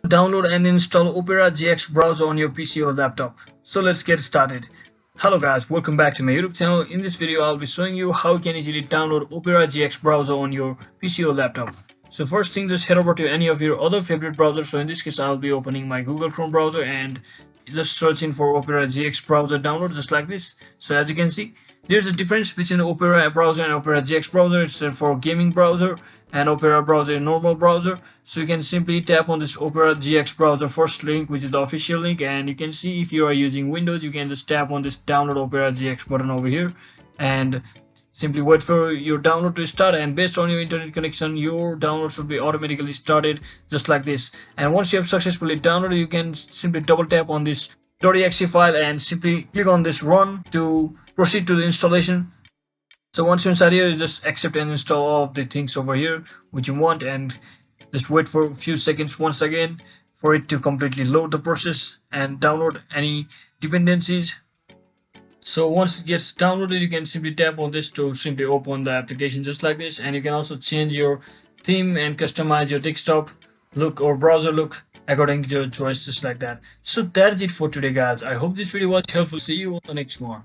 Download and install Opera GX browser on your PC or laptop. So let's get started. Hello guys, welcome back to my YouTube channel. In this video, I'll be showing you how you can easily download Opera GX browser on your PC or laptop. So first thing, just head over to any of your other favorite browsers. So in this case, I'll be opening my Google Chrome browser and just searching for Opera GX browser download just like this. So as you can see, there's a difference between Opera browser and Opera GX browser. It's for gaming browser and Opera browser and normal browser. So you can simply tap on this Opera GX browser first link, which is the official link, and you can see if you are using Windows, you can just tap on this download Opera GX button over here and simply wait for your download to start, and based on your internet connection your download should be automatically started just like this. And once you have successfully downloaded, you can simply double tap on this .exe file and simply click on this run to proceed to the installation. So once you're inside here, you just accept and install all of the things over here which you want, and just wait for a few seconds once again for it to completely load the process and download any dependencies. So once it gets downloaded, you can simply tap on this to simply open the application just like this, and you can also change your theme and customize your desktop look or browser look according to your choice just like that. So that's it for today guys. I hope this video was helpful. See you on the next one.